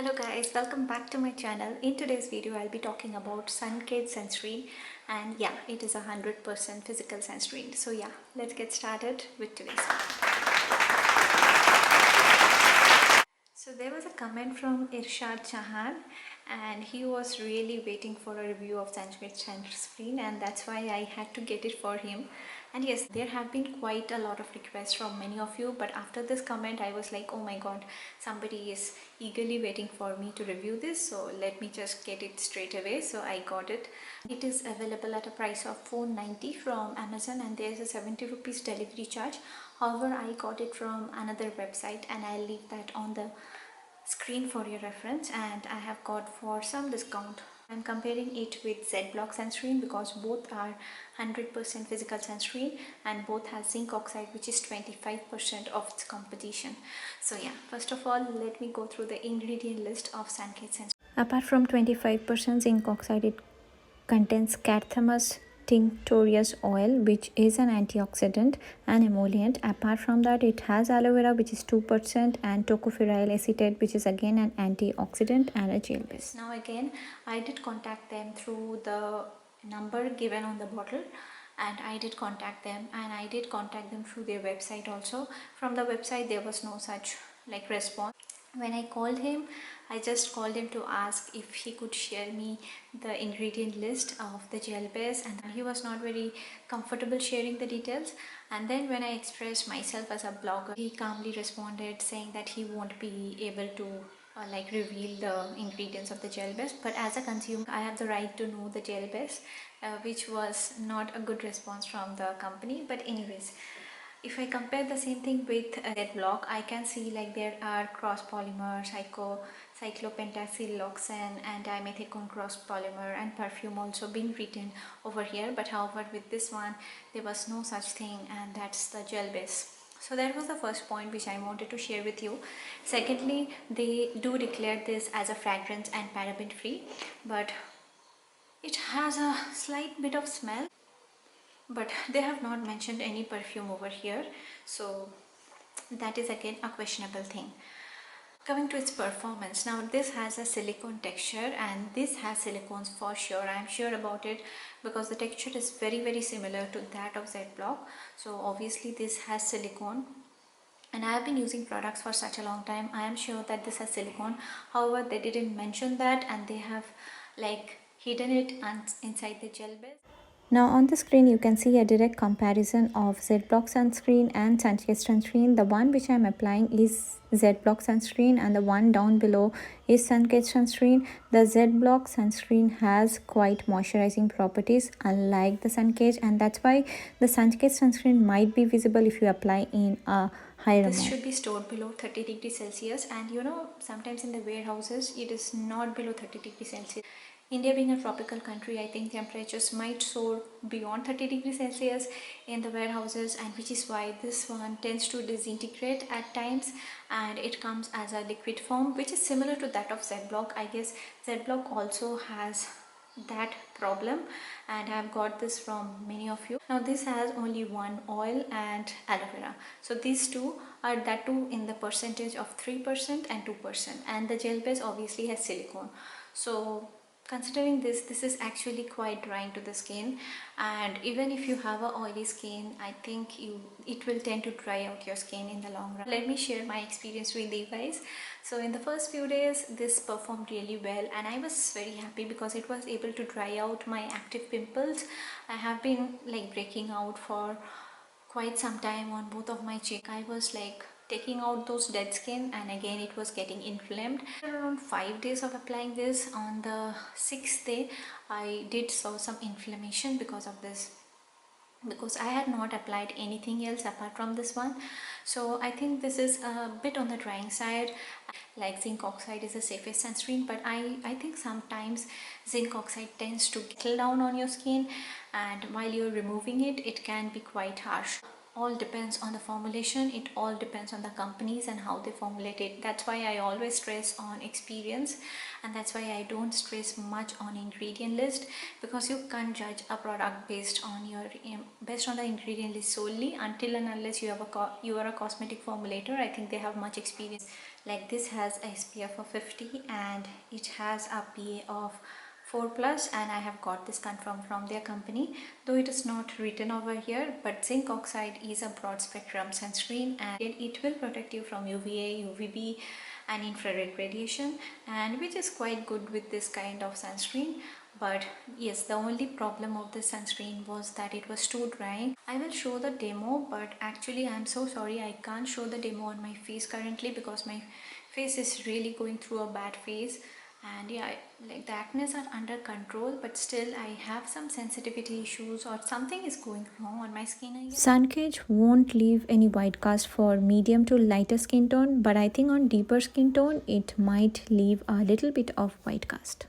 Hello guys, welcome back to my channel. In today's video I'll be talking about Sunkade sunscreen, and yeah, it is 100% physical sunscreen. So yeah, let's get started with today's video. So there was a comment from Irshad Chahan, and he was really waiting for a review of Sunkade sunscreen, and that's why I had to get it for him. And yes, there have been quite a lot of requests from many of you, but after this comment I was like, oh my god, somebody is eagerly waiting for me to review this, so let me just get it straight away. So I got it. It is available at a price of $490 from Amazon, and there's a 70 rupees delivery charge. However, I got it from another website, and I'll leave that on the screen for your reference, and I have got for some discount. I'm comparing it with Z-Block sunscreen because both are 100% physical sunscreen and both has zinc oxide, which is 25% of its competition. So yeah, first of all, let me go through the ingredient list of Sunkade sunscreen. Apart from 25% zinc oxide, it contains Cathamus tinctorius oil, which is an antioxidant and emollient. Apart from that, it has aloe vera, which is 2%, and tocopherol acetate, which is again an antioxidant and a gel base. Now again, I did contact them through the number given on the bottle, and I did contact them, and I did contact them through their website also. From the website there was no such response. When I called him, I just called him to ask if he could share me the ingredient list of the gel base, and he was not very comfortable sharing the details. And then when I expressed myself as a blogger, he calmly responded saying that he won't be able to reveal the ingredients of the gel base, but as a consumer I have the right to know the gel base, which was not a good response from the company. But anyways, if I compare the same thing with Z-Block, I can see there are cross polymers, cyclopentasiloxane and dimethicone cross polymer, and perfume also being written over here. But however, with this one there was no such thing, and that's the gel base. So that was the first point which I wanted to share with you. Secondly, they do declare this as a fragrance and paraben free, but it has a slight bit of smell, but they have not mentioned any perfume over here, so that is again a questionable thing. Coming to its performance, now this has a silicone texture, and this has silicones for sure. I am sure about it because the texture is very similar to that of Z-Block. So obviously this has silicone, and I have been using products for such a long time. I am sure that this has silicone. However, they didn't mention that, and they have hidden it inside the gel base. Now on the screen you can see a direct comparison of Z-Block sunscreen and Sunkade sunscreen. The one which I am applying is Z-Block sunscreen, and the one down below is Sunkade sunscreen. The Z-Block sunscreen has quite moisturizing properties unlike the Sunkade, and that's why the Sunkade sunscreen might be visible if you apply in a higher amount. This should be stored below 30 degrees Celsius, and sometimes in the warehouses it is not below 30 degrees Celsius. India being a tropical country, I think temperatures might soar beyond 30 degrees Celsius in the warehouses, and which is why this one tends to disintegrate at times, and it comes as a liquid form, which is similar to that of Z-Block. I guess Z-Block also has that problem, and I've got this from many of you. Now this has only one oil and aloe vera, so these two are that too in the percentage of 3% and 2%, and the gel base obviously has silicone. So considering this is actually quite drying to the skin, and even if you have a oily skin, I think it will tend to dry out your skin in the long run. Let me share my experience with you guys. So in the first few days this performed really well, and I was very happy because it was able to dry out my active pimples. I have been breaking out for quite some time on both of my cheek. I was taking out those dead skin, and again it was getting inflamed. After around 5 days of applying this, on the 6th day I did saw some inflammation because of this, because I had not applied anything else apart from this one. So I think this is a bit on the drying side. Zinc oxide is the safest sunscreen, but I think sometimes zinc oxide tends to settle down on your skin, and while you're removing it, it can be quite harsh. all depends on the formulation, it all depends on the companies and how they formulate it. That's why I always stress on experience, and that's why I don't stress much on ingredient list, because you can't judge a product based on the ingredient list solely, until and unless you are a cosmetic formulator. I think they have much experience. Like this has a SPF of 50 and it has a PA of 4 plus, and I have got this confirmed from their company, though it is not written over here. But zinc oxide is a broad spectrum sunscreen, and it will protect you from UVA, UVB and infrared radiation, and which is quite good with this kind of sunscreen. But yes, the only problem of this sunscreen was that it was too drying. I will show the demo, but actually I'm so sorry I can't show the demo on my face currently, because my face is really going through a bad phase. And yeah, like the acne are under control, but still I have some sensitivity issues, or something is going wrong on my skin, I guess. Suncage won't leave any white cast for medium to lighter skin tone, but I think on deeper skin tone it might leave a little bit of white cast.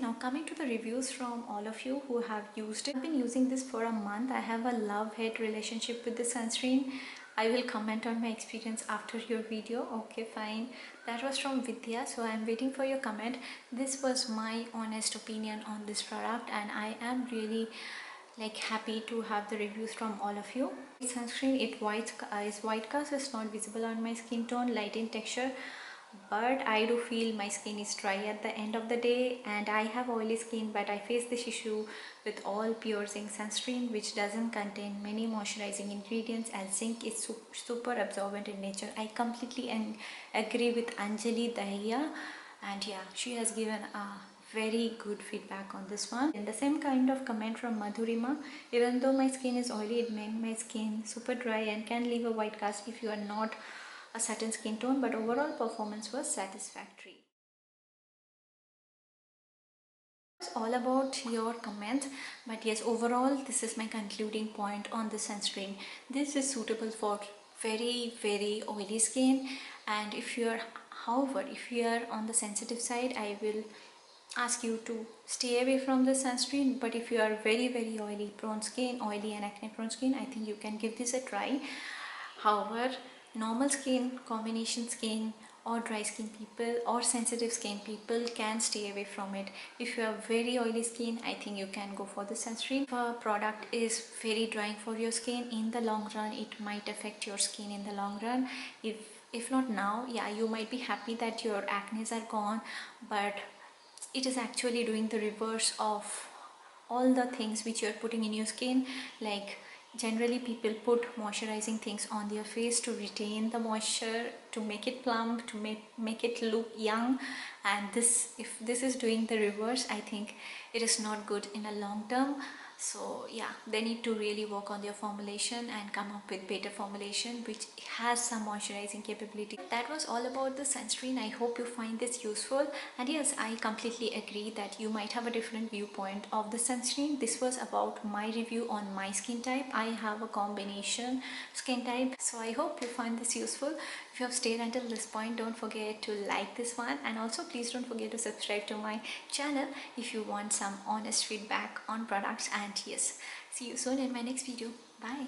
Now coming to the reviews from all of you who have used it. I've been using this for a month. I have a love-hate relationship with this sunscreen. I will comment on my experience after your video. Okay, fine. That was from Vidya, so I'm waiting for your comment. This was my honest opinion on this product, and I am really like happy to have the reviews from all of you. Sunscreen, is white cast is not visible on my skin tone, light in texture, but I do feel my skin is dry at the end of the day, and I have oily skin, but I face this issue with all pure zinc sunscreen, which doesn't contain many moisturizing ingredients, as zinc is super absorbent in nature. I completely agree with Anjali Dahiya, and yeah, she has given a very good feedback on this one. And the same kind of comment from Madhurima: even though my skin is oily, it made my skin super dry and can leave a white cast if you are not a certain skin tone, but overall performance was satisfactory. It's all about your comment, but yes, overall this is my concluding point on the sunscreen. This is suitable for very oily skin, and if you are, however, if you are on the sensitive side, I will ask you to stay away from the sunscreen. But if you are very oily prone skin, oily and acne prone skin, I think you can give this a try. However, normal skin, combination skin, or dry skin people or sensitive skin people can stay away from it. If you have very oily skin, I think you can go for the sunscreen. If a product is very drying for your skin, in the long run it might affect your skin in the long run. If not now, yeah, you might be happy that your acne are gone, but it is actually doing the reverse of all the things which you're putting in your skin. Like generally people put moisturizing things on their face to retain the moisture, to make it plump, to make it look young, and if this is doing the reverse, I think it is not good in a long term. So yeah, they need to really work on their formulation and come up with better formulation which has some moisturizing capability. That was all about the sunscreen. I hope you find this useful, and yes, I completely agree that you might have a different viewpoint of the sunscreen. This was about my review on my skin type. I have a combination skin type, so I hope you find this useful. If you have stayed until this point, don't forget to like this one, and also please don't forget to subscribe to my channel if you want some honest feedback on products. And yes, see you soon in my next video. Bye.